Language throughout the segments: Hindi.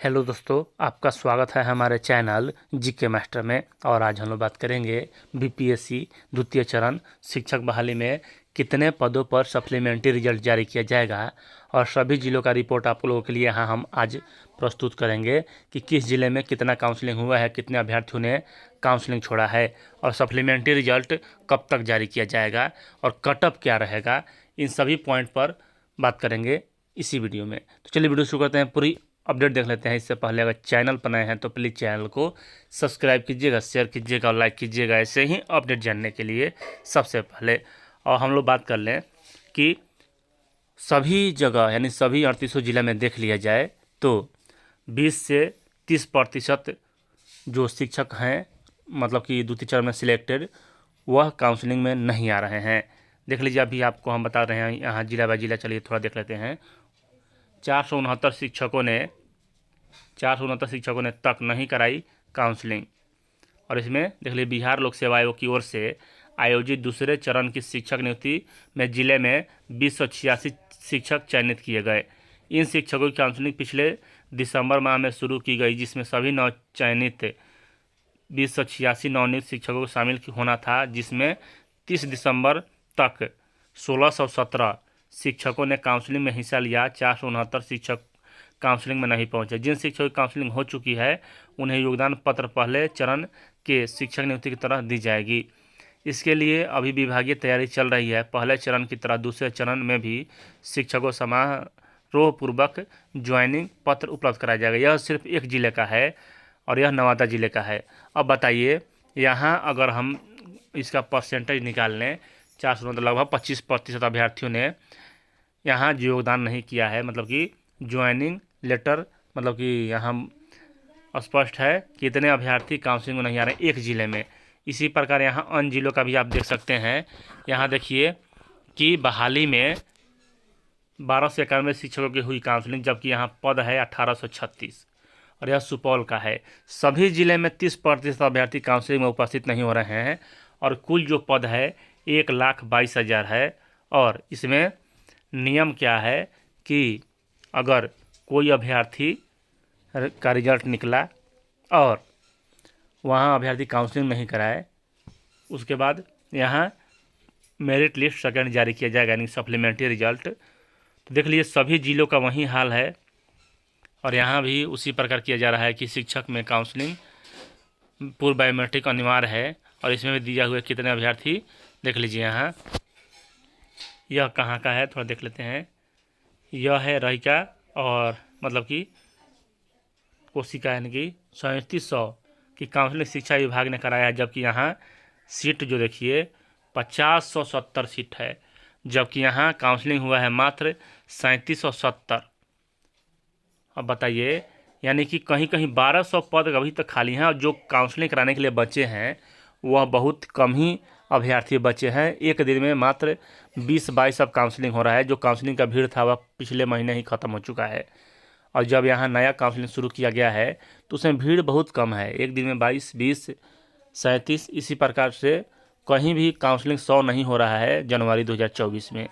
हेलो दोस्तों, आपका स्वागत है हमारे चैनल जीके मास्टर में। और आज हम लोग बात करेंगे बीपीएससी द्वितीय चरण शिक्षक बहाली में कितने पदों पर सप्लीमेंट्री रिजल्ट जारी किया जाएगा और सभी जिलों का रिपोर्ट आप लोगों के लिए यहाँ हम आज प्रस्तुत करेंगे कि किस ज़िले में कितना काउंसलिंग हुआ है, कितने अभ्यर्थियों ने काउंसलिंग छोड़ा है और सप्लीमेंट्री रिजल्ट कब तक जारी किया जाएगा और कटअप क्या रहेगा। इन सभी पॉइंट पर बात करेंगे इसी वीडियो में। तो चलिए वीडियो शुरू करते हैं, पूरी अपडेट देख लेते हैं। इससे पहले अगर चैनल पर नए हैं तो प्लीज़ चैनल को सब्सक्राइब कीजिएगा, शेयर कीजिएगा और लाइक कीजिएगा, ऐसे ही अपडेट जानने के लिए सबसे पहले। और हम लोग बात कर लें कि सभी जगह यानी सभी 38 जिले में देख लिया जाए तो 20 से 30% जो शिक्षक हैं मतलब कि द्वितीय चरण में सिलेक्टेड वह काउंसलिंग में नहीं आ रहे हैं। देख लीजिए, अभी आपको हम बता रहे हैं यहाँ जिला बाय जिला। चलिए थोड़ा देख लेते हैं। 469 शिक्षकों ने तक नहीं कराई काउंसलिंग। और इसमें देख लीजिए, बिहार लोक सेवा आयोग की ओर से आयोजित दूसरे चरण की शिक्षक नियुक्ति में जिले में 286 शिक्षक चयनित किए गए। इन शिक्षकों की काउंसलिंग पिछले दिसंबर माह में शुरू की गई, जिसमें सभी नव चयनित 286 नवनियुक्त शिक्षकों को शामिल होना था, जिसमें 30 दिसंबर तक 1617 शिक्षकों ने काउंसलिंग में हिस्सा लिया। 469 शिक्षक काउंसलिंग में नहीं पहुंचे। जिन शिक्षकों की काउंसलिंग हो चुकी है उन्हें योगदान पत्र पहले चरण के शिक्षक नियुक्ति की तरह दी जाएगी। इसके लिए अभी विभागीय तैयारी चल रही है। पहले चरण की तरह दूसरे चरण में भी शिक्षकों समारोह पूर्वक ज्वाइनिंग पत्र उपलब्ध कराया जाएगा। यह सिर्फ एक जिले का है और यह नवादा जिले का है। अब बताइए, यहाँ अगर हम इसका परसेंटेज निकाल लें, 400 लगभग 25% अभ्यर्थियों ने यहाँ योगदान नहीं किया है। मतलब कि ज्वाइनिंग लेटर, मतलब कि यहाँ स्पष्ट है कि इतने अभ्यर्थी काउंसलिंग में नहीं आ रहे एक ज़िले में। इसी प्रकार यहाँ अन्य जिलों का भी आप देख सकते हैं। यहाँ देखिए कि बहाली में 1291 शिक्षकों की हुई काउंसलिंग, जबकि यहाँ पद है 1836 और यह सुपौल का है। सभी जिले में 30% अभ्यर्थी काउंसलिंग में उपस्थित नहीं हो रहे हैं और कुल जो पद है 1,22,000 है। और इसमें नियम क्या है कि अगर कोई अभ्यर्थी का रिजल्ट निकला और वहाँ अभ्यर्थी काउंसलिंग नहीं कराए, उसके बाद यहाँ मेरिट लिस्ट सेकेंड जारी किया जाएगा, यानी सप्लीमेंट्री रिजल्ट। तो देख लीजिए, सभी जिलों का वही हाल है और यहाँ भी उसी प्रकार किया जा रहा है कि शिक्षक में काउंसलिंग पूर्व बायोमेट्रिक अनिवार्य है। और इसमें भी दिया हुआ कितने अभ्यर्थी देख लीजिए। यहाँ यह कहाँ का है थोड़ा देख लेते हैं। यह है रहिका और मतलब कि कोशिका, यानी कि 3700 की काउंसलिंग शिक्षा विभाग ने कराया है। जबकि यहाँ सीट जो देखिए 5070 सीट है, जबकि यहाँ काउंसलिंग हुआ है मात्र 3770। अब बताइए, यानी कि कहीं कहीं 1200 पद अभी तक खाली हैं और जो काउंसलिंग कराने के लिए बचे हैं वह बहुत कम ही अभ्यर्थी बचे हैं। एक दिन में मात्र 20-22 अब काउंसलिंग हो रहा है। जो काउंसलिंग का भीड़ था वह पिछले महीने ही ख़त्म हो चुका है और जब यहाँ नया काउंसलिंग शुरू किया गया है तो उसमें भीड़ बहुत कम है। एक दिन में 22, 20, 37 इसी प्रकार से कहीं भी काउंसलिंग 100 नहीं हो रहा है जनवरी 2024 में।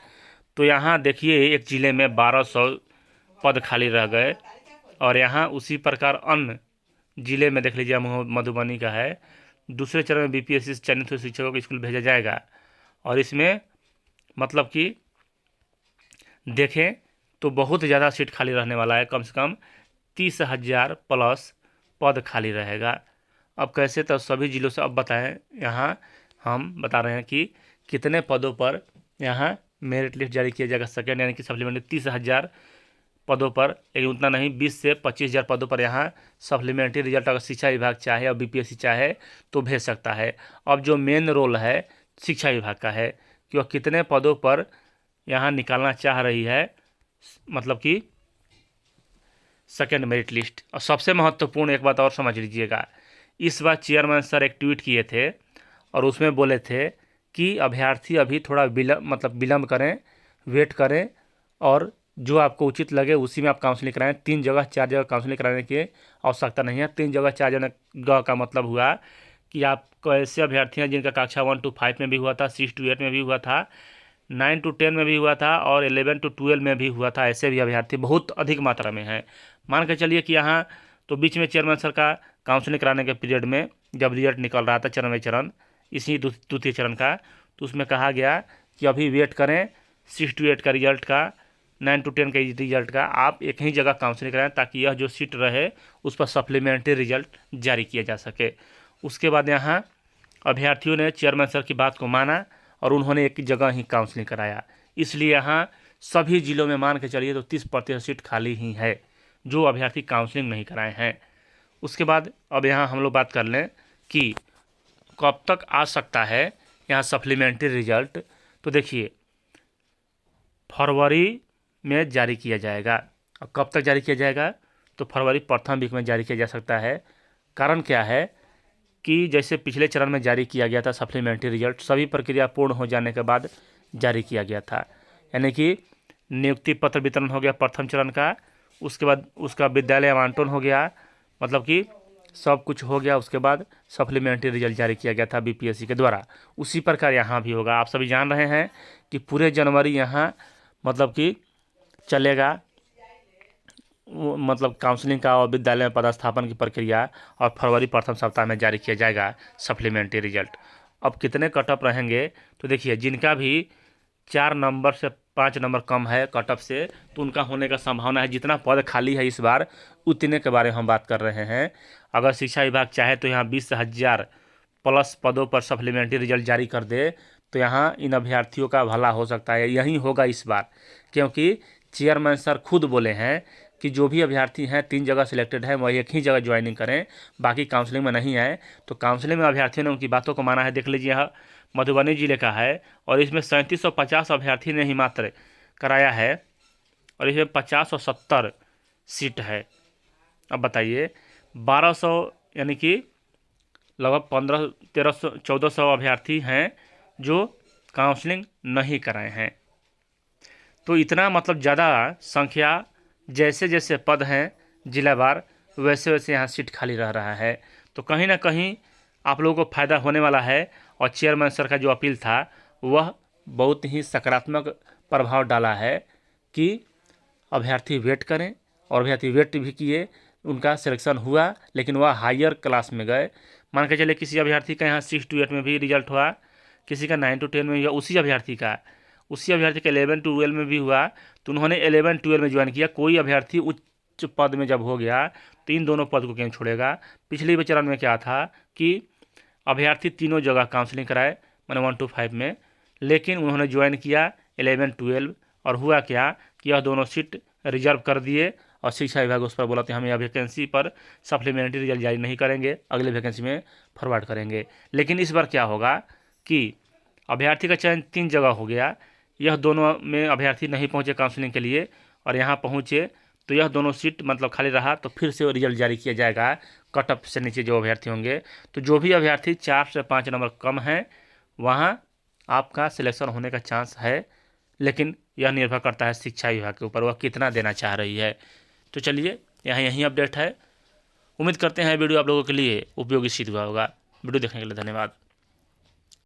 तो यहाँ देखिए, एक ज़िले में 1200 पद खाली रह गए और यहाँ उसी प्रकार अन्य ज़िले में देख लीजिए, मधुबनी का है। दूसरे चरण में बीपीएससी से चयनित हुए शिक्षकों को स्कूल भेजा जाएगा और इसमें मतलब कि देखें तो बहुत ज़्यादा सीट खाली रहने वाला है। कम से कम 30,000 प्लस पद खाली रहेगा। अब कैसे, तो सभी ज़िलों से अब बताएं। यहाँ हम बता रहे हैं कि कितने पदों पर यहाँ मेरिट लिस्ट जारी किया जाएगा सेकेंड, यानी कि सप्लीमेंट्री 30,000 पदों पर। लेकिन उतना नहीं, 20 से 25,000 पदों पर यहाँ सप्लीमेंट्री रिजल्ट अगर शिक्षा विभाग चाहे और बीपीएससी चाहे तो भेज सकता है। अब जो मेन रोल है शिक्षा विभाग का है कि वह कितने पदों पर यहाँ निकालना चाह रही है, मतलब कि सेकेंड मेरिट लिस्ट। और सबसे महत्वपूर्ण एक बात और समझ लीजिएगा, इस बार चेयरमैन सर एक ट्वीट किए थे और उसमें बोले थे कि अभ्यर्थी अभी थोड़ा विलम्ब करें, वेट करें और जो आपको उचित लगे उसी में आप काउंसलिंग कराएं। 3 जगह 4 जगह काउंसलिंग कराने की आवश्यकता नहीं है। 3 जगह 4 जगह का मतलब हुआ कि आप ऐसे अभ्यर्थी हैं जिनका कक्षा 1 to 5 में भी हुआ था, 6 to 8 में भी हुआ था, 9 to 10 में भी हुआ था और 11 to 12 में भी हुआ था। ऐसे भी अभ्यर्थी बहुत अधिक मात्रा में हैं। मान के चलिए कि यहाँ तो बीच में चेयरमैन सर का काउंसलिंग कराने के पीरियड में जब रिजल्ट निकल रहा था चरण बाई चरण, इसी द्वितीय चरण का, तो उसमें कहा गया कि अभी वेट करें 6 to 8 का रिजल्ट का, 9 to 10 का रिजल्ट का, आप एक ही जगह काउंसलिंग कराएं ताकि यह जो सीट रहे उस पर सप्लीमेंट्री रिजल्ट जारी किया जा सके। उसके बाद यहाँ अभ्यर्थियों ने चेयरमैन सर की बात को माना और उन्होंने एक जगह ही काउंसलिंग कराया। इसलिए यहाँ सभी जिलों में मान के चलिए तो 30% सीट खाली ही है जो अभ्यर्थी काउंसलिंग नहीं कराए हैं। उसके बाद अब यहाँ हम लोग बात कर लें कि कब तक आ सकता है यहाँ सप्लीमेंट्री रिजल्ट। तो देखिए फरवरी में जारी किया जाएगा। और कब तक जारी किया जाएगा? तो फरवरी प्रथम वीक में जारी किया जा सकता है। कारण क्या है कि जैसे पिछले चरण में जारी किया गया था सप्लीमेंट्री रिजल्ट, सभी प्रक्रिया पूर्ण हो जाने के बाद जारी किया गया था, यानी कि नियुक्ति पत्र वितरण हो गया प्रथम चरण का, उसके बाद उसका विद्यालय आवंटन हो गया, मतलब कि सब कुछ हो गया। उसके बाद सप्लीमेंट्री रिजल्ट जारी किया गया था बीपीएससी के द्वारा। उसी प्रकार यहाँ भी होगा। आप सभी जान रहे हैं कि पूरे जनवरी यहाँ मतलब कि चलेगा, मतलब काउंसलिंग का और विद्यालय में पदस्थापन की प्रक्रिया, और फरवरी प्रथम सप्ताह में जारी किया जाएगा सप्लीमेंट्री रिजल्ट। अब कितने कटअप रहेंगे? तो देखिए जिनका भी 4 नंबर से 5 नंबर कम है कटअप से, तो उनका होने का संभावना है। जितना पद खाली है इस बार उतने के बारे में हम बात कर रहे हैं। अगर शिक्षा विभाग चाहे तो यहाँ 20,000 प्लस पदों पर सप्लीमेंट्री रिजल्ट जारी कर दे तो यहाँ इन अभ्यर्थियों का भला हो सकता है। यही होगा इस बार, क्योंकि चेयरमैन सर खुद बोले हैं कि जो भी अभ्यर्थी हैं 3 जगह सिलेक्टेड है वह एक ही जगह ज्वाइनिंग करें, बाकी काउंसलिंग में नहीं आए। तो काउंसलिंग में अभ्यर्थियों ने उनकी बातों को माना है। देख लीजिए यह मधुबनी जिले का है और इसमें 3750 अभ्यर्थी ने ही मात्र कराया है और इसमें 50 और 70 सीट है। अब बताइए 1200 यानी कि लगभग 1500 1400 अभ्यर्थी हैं जो काउंसलिंग नहीं कराए हैं। तो इतना मतलब ज़्यादा संख्या, जैसे जैसे पद हैं जिलावार वैसे वैसे यहाँ सीट खाली रह रहा है। तो कहीं ना कहीं आप लोगों को फ़ायदा होने वाला है। और चेयरमैन सर का जो अपील था वह बहुत ही सकारात्मक प्रभाव डाला है कि अभ्यर्थी वेट करें, और अभ्यर्थी वेट भी किए, उनका सिलेक्शन हुआ, लेकिन वह हायर क्लास में गए। मान के चलिए किसी अभ्यर्थी का यहाँ 6 to 8 में भी रिजल्ट हुआ, किसी का 9 to 10 में हुआ, उसी अभ्यर्थी का 11 to 12 में भी हुआ, तो उन्होंने 11 12 में ज्वाइन किया। कोई अभ्यर्थी उच्च पद में जब हो गया तो इन दोनों पद को क्यों छोड़ेगा? पिछले चरण में क्या था कि अभ्यर्थी तीनों जगह काउंसलिंग कराए, मैंने 1 to 5 में, लेकिन उन्होंने ज्वाइन किया 11 12, और हुआ क्या कि यह दोनों सीट रिजर्व कर दिए और शिक्षा विभाग उस पर बोला कि हम यह वैकेंसी पर सप्लीमेंट्री रिजल्ट जारी नहीं करेंगे, अगले वैकेंसी में फॉरवर्ड करेंगे। लेकिन इस बार क्या होगा कि अभ्यर्थी का चयन 3 जगह हो गया, यह दोनों में अभ्यर्थी नहीं पहुंचे काउंसलिंग के लिए और यहाँ पहुंचे, तो यह दोनों सीट मतलब खाली रहा। तो फिर से रिजल्ट जारी किया जाएगा कटअप से नीचे जो अभ्यर्थी होंगे। तो जो भी अभ्यर्थी 4 से 5 नंबर कम हैं वहाँ आपका सिलेक्शन होने का चांस है, लेकिन यह निर्भर करता है शिक्षा विभाग के ऊपर, वह कितना देना चाह रही है। तो चलिए यही अपडेट है। उम्मीद करते हैं वीडियो आप लोगों के लिए उपयोगी सिद्ध हुआ होगा। वीडियो देखने के लिए धन्यवाद।